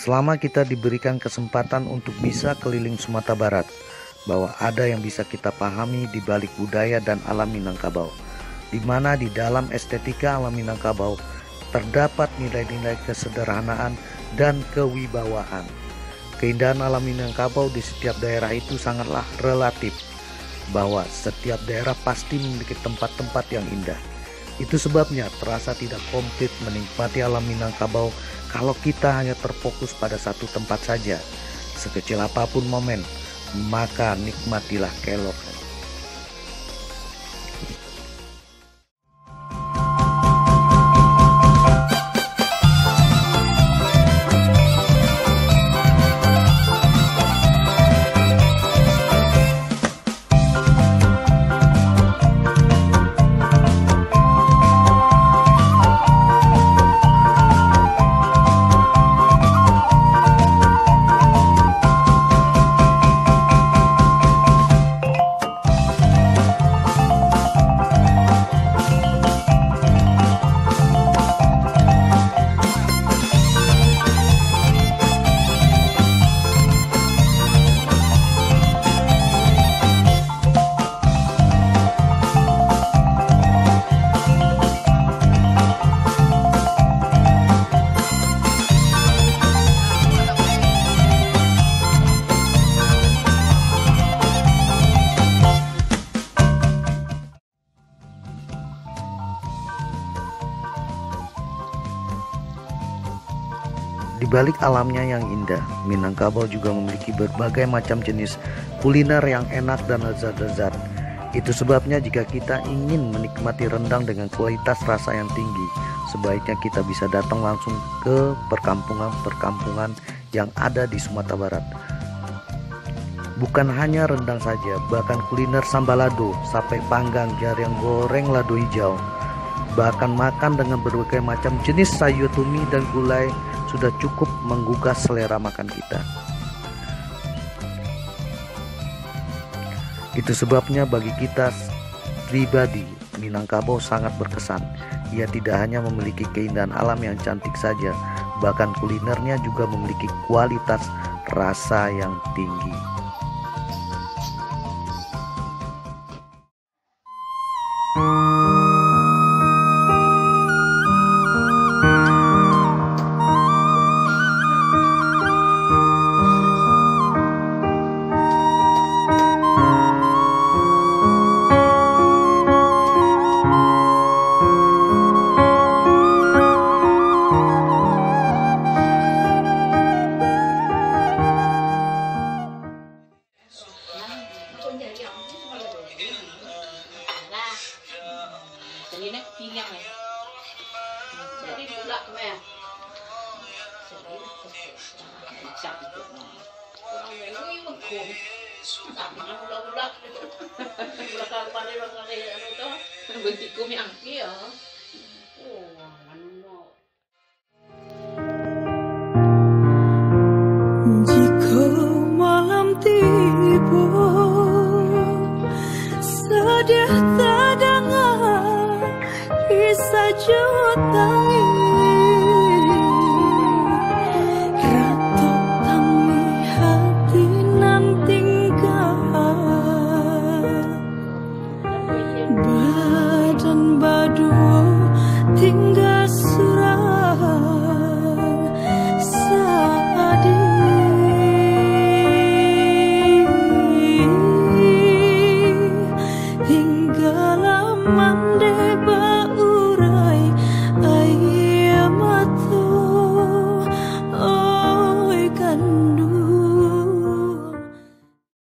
selama kita diberikan kesempatan untuk bisa keliling Sumatera Barat, bahwa ada yang bisa kita pahami di balik budaya dan alam Minangkabau, di mana di dalam estetika alam Minangkabau terdapat nilai-nilai kesederhanaan dan kewibawaan. Keindahan alam Minangkabau di setiap daerah itu sangatlah relatif, bahwa setiap daerah pasti memiliki tempat-tempat yang indah. Itu sebabnya terasa tidak komplit menikmati alam Minangkabau kalau kita hanya terfokus pada satu tempat saja. Sekecil apapun momen, maka nikmatilah kelok. Di balik alamnya yang indah, Minangkabau juga memiliki berbagai macam jenis kuliner yang enak dan lezat-lezat. Itu sebabnya jika kita ingin menikmati rendang dengan kualitas rasa yang tinggi, sebaiknya kita bisa datang langsung ke perkampungan-perkampungan yang ada di Sumatera Barat. Bukan hanya rendang saja, bahkan kuliner sambalado, sate panggang, jarang goreng lado hijau, bahkan makan dengan berbagai macam jenis sayur tumi dan gulai sudah cukup menggugah selera makan kita. Itu sebabnya bagi kita pribadi, Minangkabau sangat berkesan. Ia tidak hanya memiliki keindahan alam yang cantik saja, bahkan kulinernya juga memiliki kualitas rasa yang tinggi. Jika malam tiba, sedih terdengar kisah jutangi, ratu tangi hati nan tinggal, badan badua tinggal surang sadih. Hingga lama